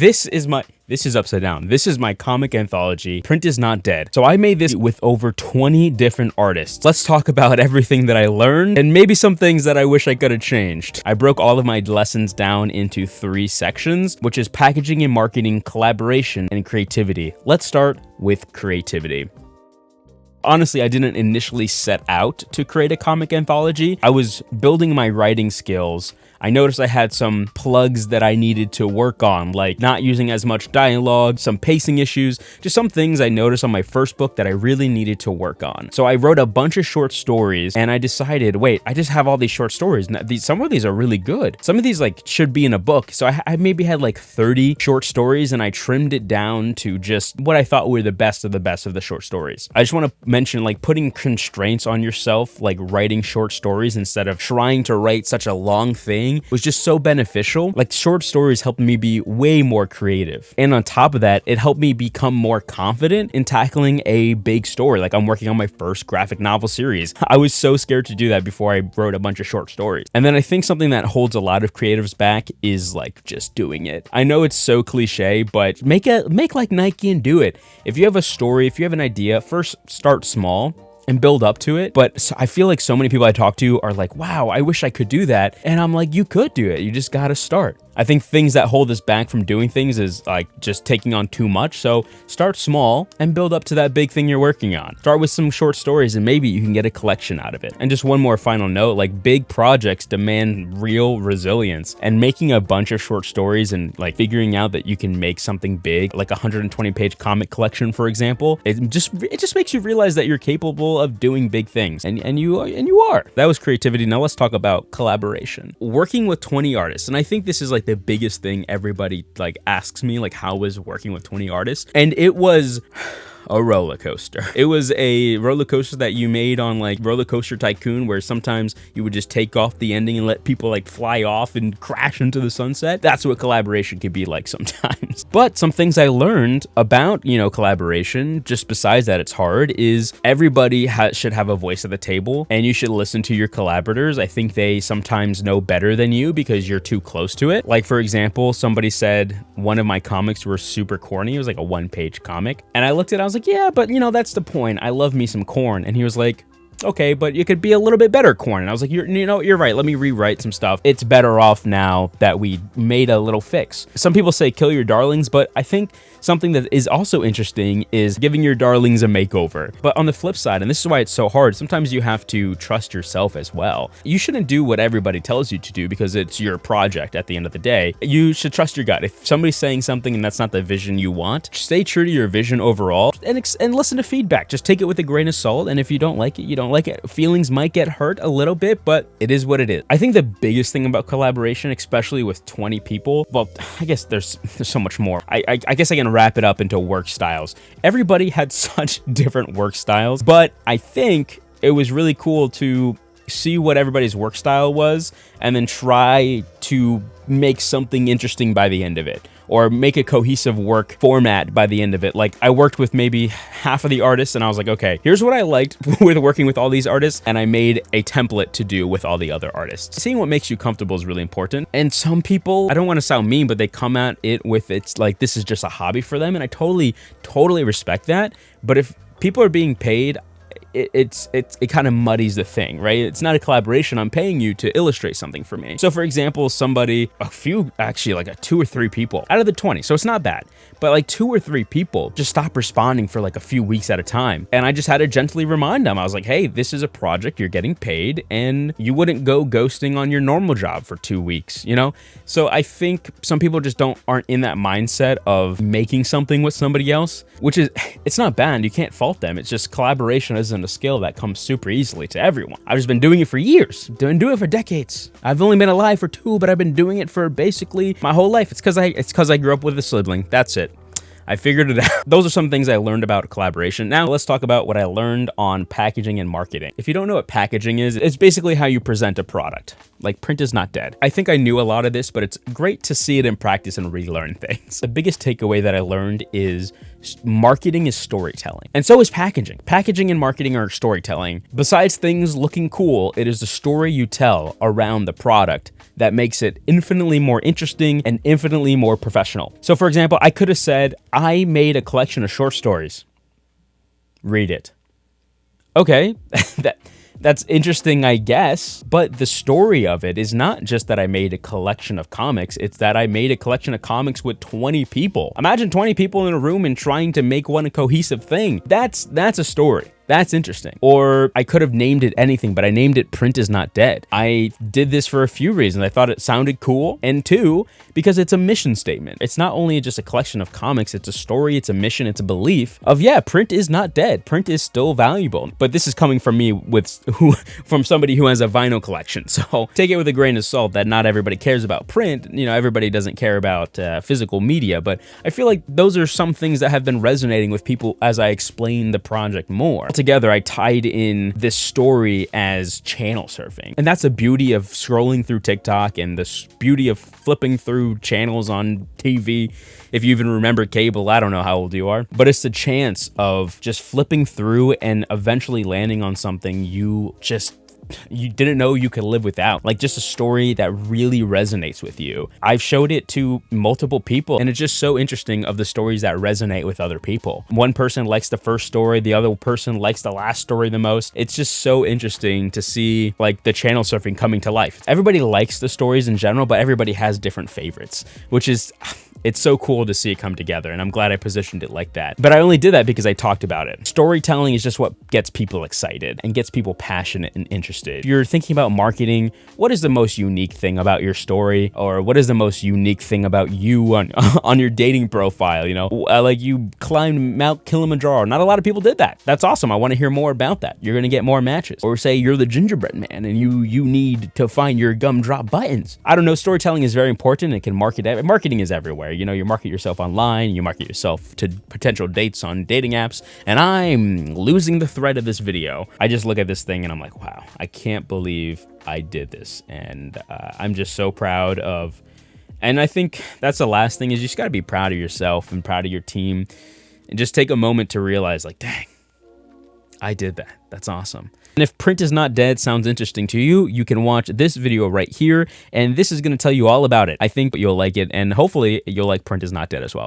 This is Upside Down. This is my comic anthology. Print is Not Dead. So I made this with over 20 different artists. Let's talk about everything that I learned and maybe some things that I wish I could have changed. I broke all of my lessons down into 3 sections, which is packaging and marketing, collaboration, and creativity. Let's start with creativity. Honestly, I didn't initially set out to create a comic anthology. I was building my writing skills. I noticed I had some plugs that I needed to work on, like not using as much dialogue, some pacing issues, just some things I noticed on my first book that I really needed to work on. So I wrote a bunch of short stories and I decided, wait, I just have all these short stories. Now, some of these are really good. Some of these should be in a book. So I maybe had 30 short stories and I trimmed it down to just what I thought were the best of the short stories. I just want to mention putting constraints on yourself, writing short stories instead of trying to write such a long thing was just so beneficial. Short stories helped me be way more creative. And on top of that, it helped me become more confident in tackling a big story. I'm working on my first graphic novel series. I was so scared to do that before I wrote a bunch of short stories. And then I think something that holds a lot of creatives back is just doing it. I know it's so cliche, but make like Nike and do it. If you have a story, if you have an idea, first start small and build up to it. But I feel like so many people I talk to are like, wow, I wish I could do that. And I'm like, you could do it. You just got to start. I think things that hold us back from doing things is just taking on too much. So start small and build up to that big thing you're working on. Start with some short stories and maybe you can get a collection out of it. And just one more final note, big projects demand real resilience, and making a bunch of short stories and figuring out that you can make something big, like a 120-page comic collection, for example, it just makes you realize that you're capable of doing big things, and you are. That was creativity. Now let's talk about collaboration. Working with 20 artists, and I think this is the biggest thing everybody asks me, how was working with 20 artists, and it was a roller coaster. It was a roller coaster that you made on Roller Coaster Tycoon, where sometimes you would just take off the ending and let people fly off and crash into the sunset. That's what collaboration could be like sometimes. But some things I learned about, collaboration, just besides that it's hard, is everybody should have a voice at the table, and you should listen to your collaborators. I think they sometimes know better than you because you're too close to it. For example, somebody said one of my comics were super corny. It was a 1-page comic. And I looked at it, I was like, yeah, but that's the point. I love me some corn. And he was like, okay, but it could be a little bit better corn. And I was like, you're right. Let me rewrite some stuff. It's better off now that we made a little fix. Some people say kill your darlings, but I think something that is also interesting is giving your darlings a makeover. But on the flip side, and this is why it's so hard, sometimes you have to trust yourself as well. You shouldn't do what everybody tells you to do because it's your project at the end of the day. You should trust your gut. If somebody's saying something and that's not the vision you want, stay true to your vision overall and listen to feedback. Just take it with a grain of salt. And if you don't like it, you don't like it. Feelings might get hurt a little bit, but it is what it is. I think the biggest thing about collaboration, especially with 20 people, well, I guess there's so much more. I guess I can wrap it up into work styles. Everybody had such different work styles, but I think it was really cool to see what everybody's work style was and then try to make something interesting by the end of it, or make a cohesive work format by the end of it. I worked with maybe half of the artists and I was like, okay, here's what I liked with working with all these artists, and I made a template to do with all the other artists. Seeing what makes you comfortable is really important. And some people, I don't want to sound mean, but they come at it with it's this is just a hobby for them, and I totally respect that. But if people are being paid, it kind of muddies the thing, right? It's not a collaboration. I'm paying you to illustrate something for me. So for example, a 2 or 3 people out of the 20, so it's not bad, but 2 or 3 people just stop responding for a few weeks at a time. And I just had to gently remind them. I was like, hey, this is a project, you're getting paid, and you wouldn't go ghosting on your normal job for 2 weeks, So I think some people just aren't in that mindset of making something with somebody else, which is, it's not bad. You can't fault them. It's just collaboration isn't a skill that comes super easily to everyone. I've just been doing it for years, been doing it for decades. I've only been alive for 2, but I've been doing it for basically my whole life. It's because I grew up with a sibling. That's it. I figured it out. Those are some things I learned about collaboration. Now let's talk about what I learned on packaging and marketing. If you don't know what packaging is, it's basically how you present a product. Print is not dead. I think I knew a lot of this, but it's great to see it in practice and relearn things. The biggest takeaway that I learned is Marketing is storytelling, and so is packaging. Packaging and marketing are storytelling. Besides things looking cool, it is the story you tell around the product that makes it infinitely more interesting and infinitely more professional. So for example, I could have said, I made a collection of short stories. Read it. Okay, that's interesting, I guess, but the story of it is not just that I made a collection of comics, it's that I made a collection of comics with 20 people. Imagine 20 people in a room and trying to make one cohesive thing. That's a story. That's interesting. Or I could have named it anything, but I named it Print is Not Dead. I did this for a few reasons. I thought it sounded cool, and two, because it's a mission statement. It's not only just a collection of comics, it's a story, it's a mission, it's a belief of, yeah, print is not dead. Print is still valuable. But this is coming from me from somebody who has a vinyl collection. So take it with a grain of salt that not everybody cares about print. You know, everybody doesn't care about physical media, but I feel like those are some things that have been resonating with people as I explain the project more. Together, I tied in this story as channel surfing. And that's the beauty of scrolling through TikTok and the beauty of flipping through channels on TV. If you even remember cable, I don't know how old you are, but it's the chance of just flipping through and eventually landing on something you didn't know you could live without. Like just a story that really resonates with you. I've showed it to multiple people, and it's just so interesting of the stories that resonate with other people. One person likes the first story, the other person likes the last story the most. It's just so interesting to see like the channel surfing coming to life. Everybody likes the stories in general, but everybody has different favorites, which is... It's so cool to see it come together, and I'm glad I positioned it like that. But I only did that because I talked about it. Storytelling is just what gets people excited and gets people passionate and interested. If you're thinking about marketing, what is the most unique thing about your story? Or what is the most unique thing about you on your dating profile? You know, like you climbed Mount Kilimanjaro. Not a lot of people did that. That's awesome. I want to hear more about that. You're going to get more matches. Or say you're the gingerbread man and you need to find your gumdrop buttons. I don't know. Storytelling is very important. It can market. Marketing is everywhere. You know, you market yourself online, you market yourself to potential dates on dating apps, and I'm losing the thread of this video. I just look at this thing and I'm like, wow, I can't believe I did this. And I'm just so proud of, and I think that's the last thing is you just got to be proud of yourself and proud of your team and just take a moment to realize like, dang, I did that. That's awesome. And if Print is Not Dead sounds interesting to you, you can watch this video right here, and this is going to tell you all about it. I think you'll like it, and hopefully you'll like Print is Not Dead as well.